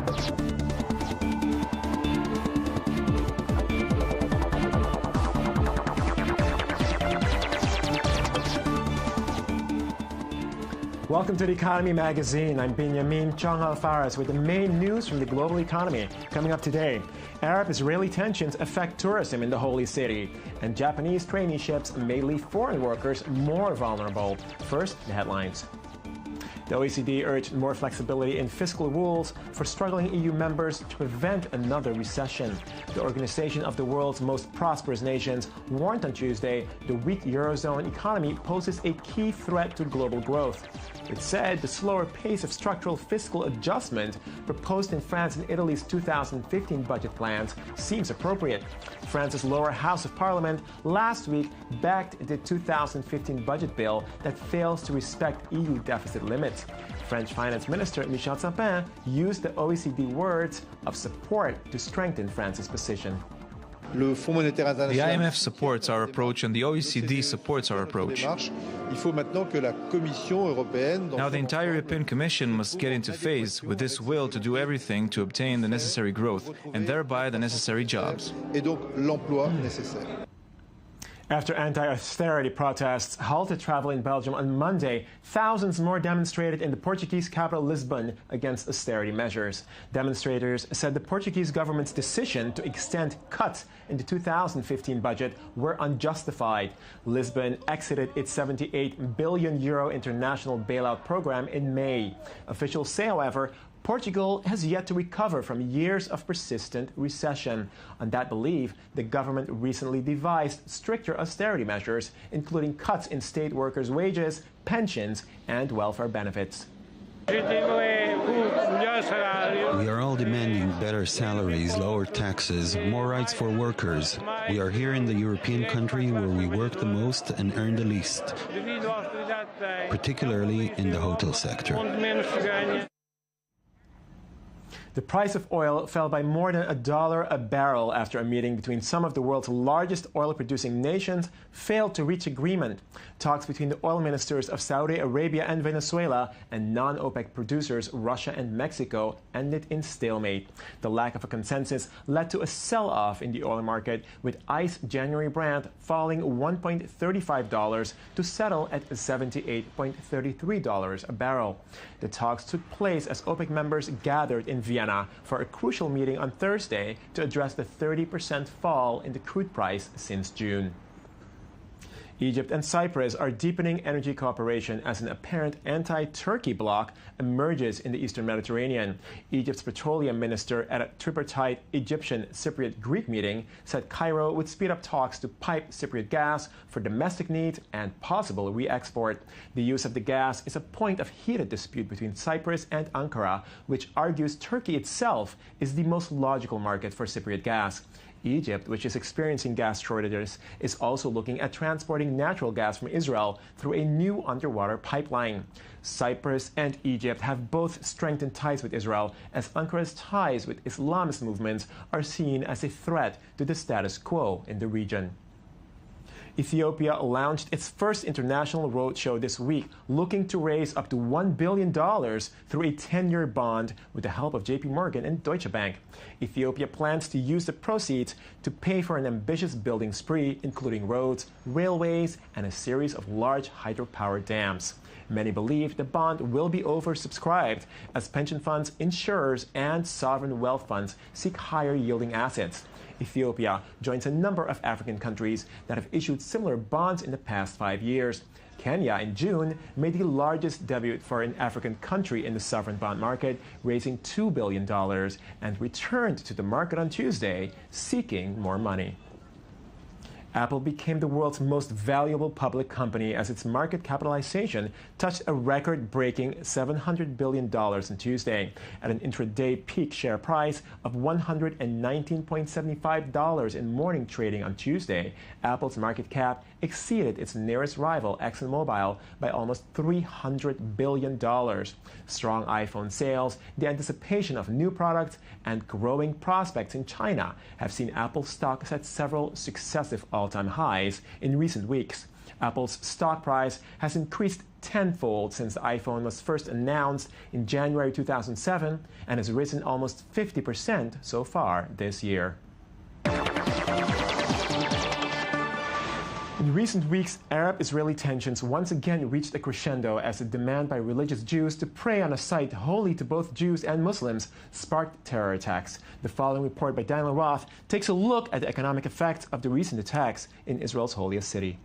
Welcome to the Economy Magazine. I'm Binyamin, Tjong-Alvares with the main news from the global economy. Coming up today, Arab-Israeli tensions affect tourism in the Holy City, and Japanese traineeships may leave foreign workers more vulnerable. First, the headlines. The OECD urged more flexibility in fiscal rules for struggling EU members to prevent another recession. The Organization of the World's Most Prosperous Nations warned on Tuesday the weak Eurozone economy poses a key threat to global growth. It said the slower pace of structural fiscal adjustment proposed in France and Italy's 2015 budget plans seems appropriate. France's lower house of parliament last week backed the 2015 budget bill that fails to respect EU deficit limits. French Finance Minister Michel Sapin used the OECD words of support to strengthen France's position. The IMF supports our approach and the OECD supports our approach. Now the entire European Commission must get into phase with this will to do everything to obtain the necessary growth and thereby the necessary jobs. After anti-austerity protests halted travel in Belgium on Monday, thousands more demonstrated in the Portuguese capital Lisbon against austerity measures. Demonstrators said the Portuguese government's decision to extend cuts in the 2015 budget were unjustified. Lisbon exited its €78 billion international bailout program in May. Officials say, however, Portugal has yet to recover from years of persistent recession. On that belief, the government recently devised stricter austerity measures, including cuts in state workers' wages, pensions, and welfare benefits. We are all demanding better salaries, lower taxes, more rights for workers. We are here in the European country where we work the most and earn the least, particularly in the hotel sector. The price of oil fell by more than $1 a barrel after a meeting between some of the world's largest oil-producing nations failed to reach agreement. Talks between the oil ministers of Saudi Arabia and Venezuela and non-OPEC producers Russia and Mexico ended in stalemate. The lack of a consensus led to a sell-off in the oil market, with ICE January Brent falling $1.35 to settle at $78.33 a barrel. The talks took place as OPEC members gathered in Vienna for a crucial meeting on Thursday to address the 30% fall in the crude price since June. Egypt and Cyprus are deepening energy cooperation as an apparent anti-Turkey bloc emerges in the Eastern Mediterranean. Egypt's petroleum minister at a tripartite Egyptian-Cypriot-Greek meeting said Cairo would speed up talks to pipe Cypriot gas for domestic needs and possible re-export. The use of the gas is a point of heated dispute between Cyprus and Ankara, which argues Turkey itself is the most logical market for Cypriot gas. Egypt, which is experiencing gas shortages, is also looking at transporting natural gas from Israel through a new underwater pipeline. Cyprus and Egypt have both strengthened ties with Israel, as Ankara's ties with Islamist movements are seen as a threat to the status quo in the region. Ethiopia launched its first international roadshow this week, looking to raise up to $1 billion through a 10-year bond with the help of JP Morgan and Deutsche Bank. Ethiopia plans to use the proceeds to pay for an ambitious building spree, including roads, railways, and a series of large hydropower dams. Many believe the bond will be oversubscribed as pension funds, insurers, and sovereign wealth funds seek higher-yielding assets. Ethiopia joins a number of African countries that have issued similar bonds in the past 5 years. Kenya in June made the largest debut for an African country in the sovereign bond market, raising $2 billion, and returned to the market on Tuesday, seeking more money. Apple became the world's most valuable public company as its market capitalization touched a record-breaking $700 billion on Tuesday, at an intraday peak share price of $119.75 in morning trading on Tuesday. Apple's market cap exceeded its nearest rival, ExxonMobil, by almost $300 billion. Strong iPhone sales, the anticipation of new products, and growing prospects in China have seen Apple stock set several successive all-time highs in recent weeks. Apple's stock price has increased tenfold since the iPhone was first announced in January 2007 and has risen almost 50% so far this year. In recent weeks, Arab-Israeli tensions once again reached a crescendo as a demand by religious Jews to pray on a site holy to both Jews and Muslims sparked terror attacks. The following report by Daniel Roth takes a look at the economic effects of the recent attacks in Israel's holiest city.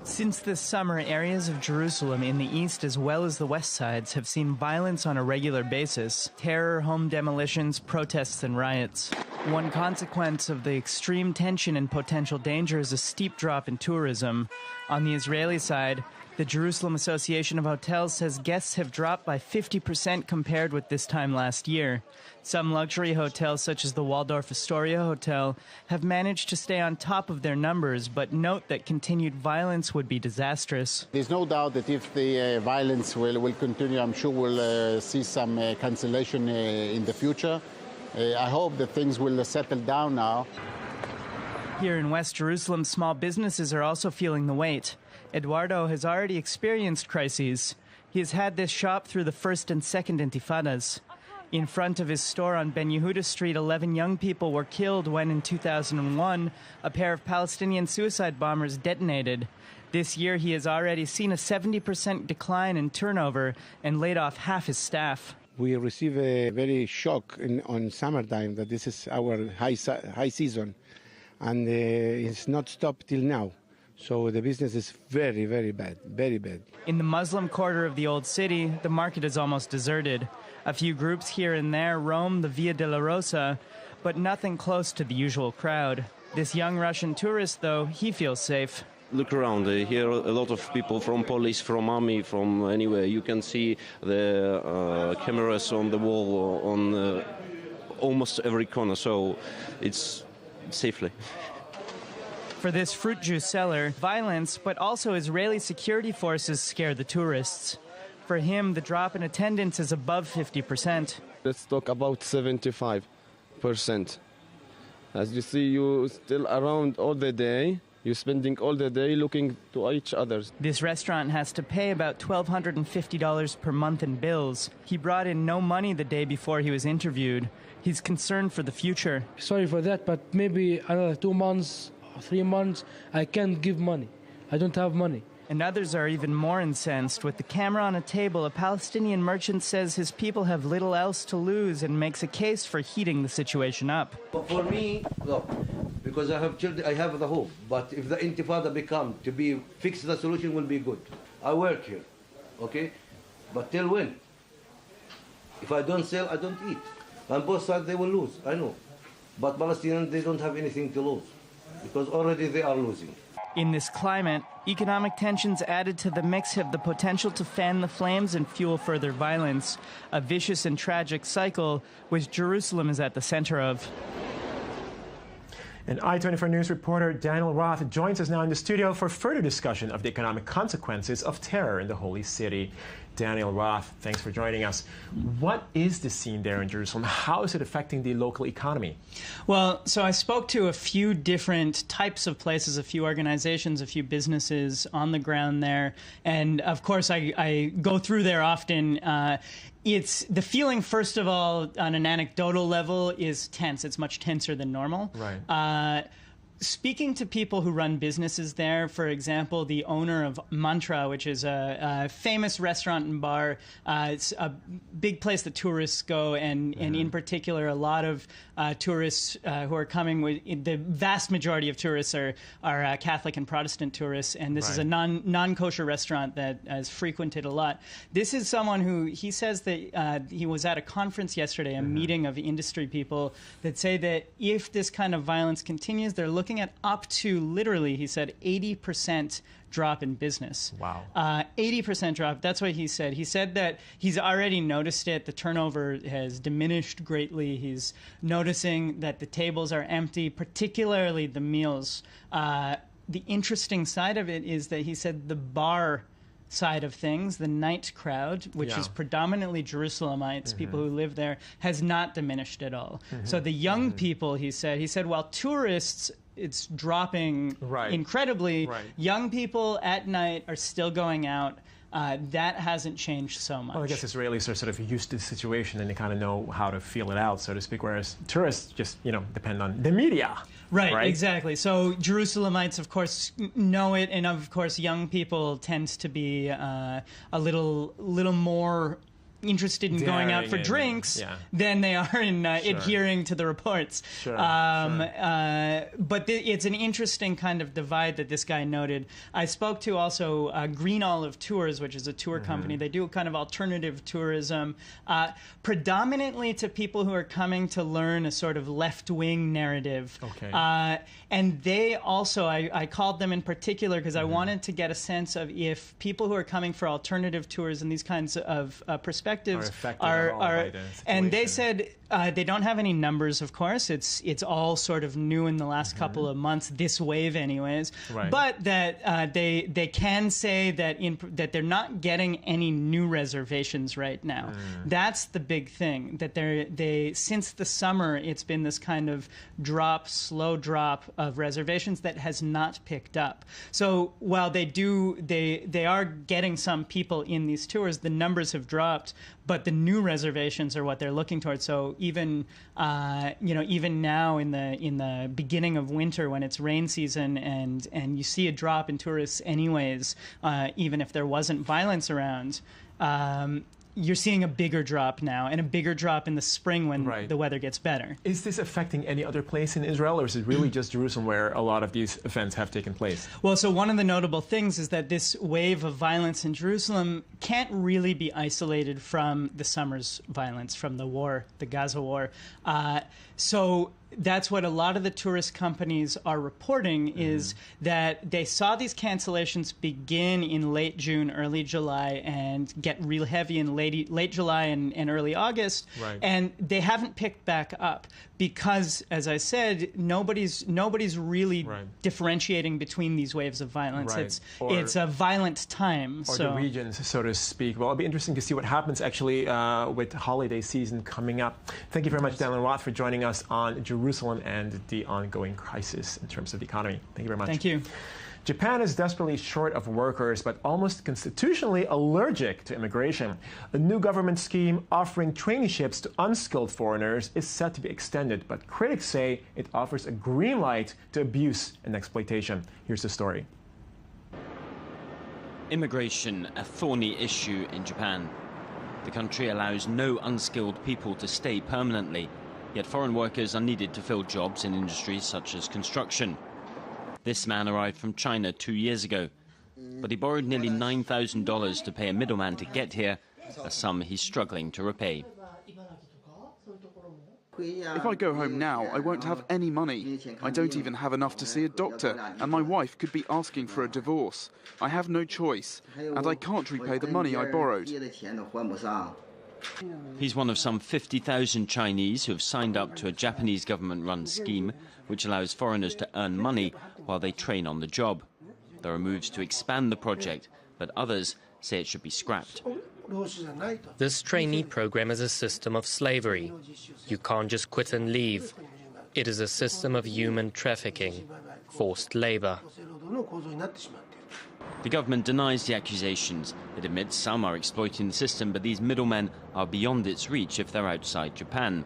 Since this summer, areas of Jerusalem in the east as well as the west sides have seen violence on a regular basis: terror, home demolitions, protests, and riots. One consequence of the extreme tension and potential danger is a steep drop in tourism. On the Israeli side, the Jerusalem Association of Hotels says guests have dropped by 50% compared with this time last year. Some luxury hotels, such as the Waldorf Astoria Hotel, have managed to stay on top of their numbers, but note that continued violence would be disastrous. There's no doubt that if the violence will continue, I'm sure we'll see some cancellation in the future. I hope that things will settle down now. Here in West Jerusalem, small businesses are also feeling the weight. Eduardo has already experienced crises. He has had this shop through the first and second intifadas. In front of his store on Ben Yehuda Street, 11 young people were killed when, in 2001, a pair of Palestinian suicide bombers detonated. This year, he has already seen a 70% decline in turnover and laid off half his staff. We receive a very shock on summertime that this is our high season, and it's not stopped till now. So the business is very, very bad, very bad. In the Muslim quarter of the old city, the market is almost deserted. A few groups here and there roam the Via de la Rosa, but nothing close to the usual crowd. This young Russian tourist, though, he feels safe. Look around. Here are a lot of people from police, from army, from anywhere. You can see the cameras on the wall on almost every corner, so it's safely. For this fruit juice seller, violence, but also Israeli security forces scare the tourists. For him, the drop in attendance is above 50%. Let's talk about 75%. As you see, you're still around all the day. You're spending all the day looking to each other. This restaurant has to pay about $1,250 per month in bills. He brought in no money the day before he was interviewed. He's concerned for the future. Sorry for that, but maybe another 2 months, 3 months, I can't give money. I don't have money. And others are even more incensed. With the camera on a table, a Palestinian merchant says his people have little else to lose and makes a case for heating the situation up. But for me, look, because I have children, I have the hope. But if the intifada become to be fixed, the solution will be good. I work here, okay? But till when? If I don't sell, I don't eat. On both sides, they will lose, I know. But Palestinians, they don't have anything to lose because already they are losing. In this climate, economic tensions added to the mix have the potential to fan the flames and fuel further violence, a vicious and tragic cycle which Jerusalem is at the center of. And I-24 News reporter Daniel Roth joins us now in the studio for further discussion of the economic consequences of terror in the Holy City. Daniel Roth, thanks for joining us. What is the scene there in Jerusalem? How is it affecting the local economy? Well, so I spoke to a few different types of places, a few organizations, a few businesses on the ground there. And of course, I go through there often. It's the feeling, first of all, on an anecdotal level, is tense. It's much tenser than normal. Right. Speaking to people who run businesses there, for example, the owner of Mantra, which is a famous restaurant and bar, it's a big place that tourists go, and in particular, a lot of tourists who are coming, the vast majority of tourists are Catholic and Protestant tourists, and this is a non-kosher restaurant that is frequented a lot. This is someone who, he says that he was at a conference yesterday, a meeting of industry people that say that if this kind of violence continues, they're looking at up to, literally, he said, 80% drop in business. Wow. 80% drop. That's what he said. He said that he's already noticed it. The turnover has diminished greatly. He's noticing that the tables are empty, particularly the meals. The interesting side of it is that he said the bar side of things, the night crowd, which is predominantly Jerusalemites, people who live there, has not diminished at all. So the young people, he said, while tourists it's dropping Right. incredibly. Right. Young people at night are still going out. That hasn't changed so much. Well, I guess Israelis are sort of used to the situation and they kind of know how to feel it out, so to speak, whereas tourists just, depend on the media. Right, exactly. So Jerusalemites, of course, know it, and of course, young people tend to be a little more interested in going out for drinks than they are in adhering to the reports. But it's an interesting kind of divide that this guy noted. I spoke to also Green Olive Tours, which is a tour company. They do kind of alternative tourism, predominantly to people who are coming to learn a sort of left-wing narrative. And they also, I called them in particular because I wanted to get a sense of if people who are coming for alternative tours and these kinds of perspectives are and they said they don't have any numbers, of course. It's all sort of new in the last couple of months, this wave anyways. But that they can say that that they're not getting any new reservations right now. That's the big thing, that they since the summer it's been this kind of slow drop of reservations that has not picked up. So while they are getting some people in these tours, the numbers have dropped, but the new reservations are what they're looking towards. So even even now in the beginning of winter when it's rain season and you see a drop in tourists anyways, even if there wasn't violence around, you're seeing a bigger drop now, and a bigger drop in the spring when the weather gets better. Is this affecting any other place in Israel, or is it really just Jerusalem where a lot of these events have taken place? Well, so one of the notable things is that this wave of violence in Jerusalem can't really be isolated from the summer's violence, from the war, the Gaza war. So that's what a lot of the tourist companies are reporting, is that they saw these cancellations begin in late June, early July, and get real heavy in late July and early August, and they haven't picked back up because, as I said, nobody's really differentiating between these waves of violence. It's a violent time. Or the regions, so to speak. Well, it'll be interesting to see what happens actually with holiday season coming up. Thank you very much, Daniel Roth, for joining us on Jerusalem and the ongoing crisis in terms of the economy. Thank you very much. Thank you. Japan is desperately short of workers, but almost constitutionally allergic to immigration. A new government scheme offering traineeships to unskilled foreigners is set to be extended, but critics say it offers a green light to abuse and exploitation. Here's the story. Immigration, a thorny issue in Japan. The country allows no unskilled people to stay permanently, yet foreign workers are needed to fill jobs in industries such as construction. This man arrived from China 2 years ago, but he borrowed nearly $9,000 to pay a middleman to get here, a sum he's struggling to repay. If I go home now, I won't have any money. I don't even have enough to see a doctor, and my wife could be asking for a divorce. I have no choice, and I can't repay the money I borrowed. He's one of some 50,000 Chinese who have signed up to a Japanese government-run scheme which allows foreigners to earn money while they train on the job. There are moves to expand the project, but others say it should be scrapped. This trainee program is a system of slavery. You can't just quit and leave. It is a system of human trafficking, forced labor. The government denies the accusations. It admits some are exploiting the system, but these middlemen are beyond its reach if they're outside Japan.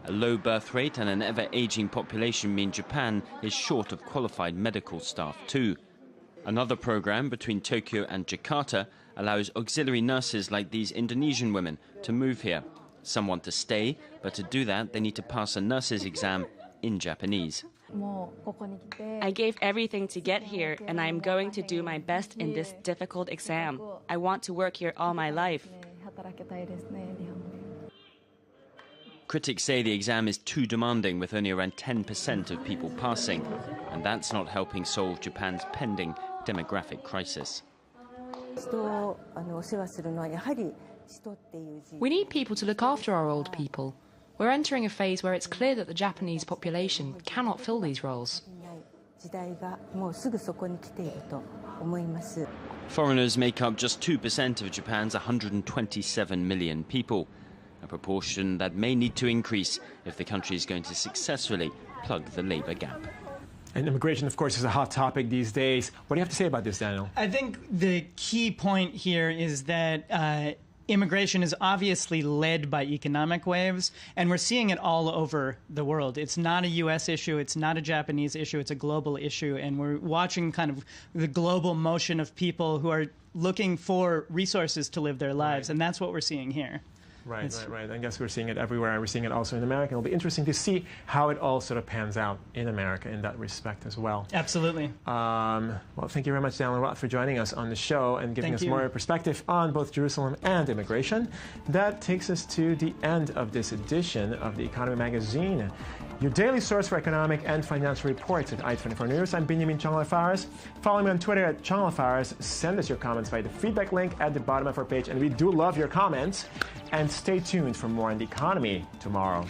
A low birth rate and an ever-aging population mean Japan is short of qualified medical staff too. Another program between Tokyo and Jakarta allows auxiliary nurses like these Indonesian women to move here. Some want to stay, but to do that they need to pass a nurse's exam in Japanese. I gave everything to get here, and I am going to do my best in this difficult exam. I want to work here all my life. Critics say the exam is too demanding, with only around 10% of people passing, and that's not helping solve Japan's pending demographic crisis. We need people to look after our old people. We're entering a phase where it's clear that the Japanese population cannot fill these roles. Foreigners make up just 2% of Japan's 127 million people, a proportion that may need to increase if the country is going to successfully plug the labour gap. And immigration, of course, is a hot topic these days. What do you have to say about this, Daniel? I think the key point here is that immigration is obviously led by economic waves, and we're seeing it all over the world. It's not a U.S. issue. It's not a Japanese issue. It's a global issue, and we're watching kind of the global motion of people who are looking for resources to live their lives, and that's what we're seeing here. Right. I guess we're seeing it everywhere. We're seeing it also in America. It'll be interesting to see how it all sort of pans out in America in that respect as well. Absolutely. Well, thank you very much, Daniel Roth, for joining us on the show and giving us more perspective on both Jerusalem and immigration. That takes us to the end of this edition of The Economy Magazine, your daily source for economic and financial reports at I24 News. I'm Binyamin Tjong-Alvares. Follow me on Twitter at Tjong-Alvares. Send us your comments via the feedback link at the bottom of our page, and we do love your comments. And stay tuned for more on the economy tomorrow.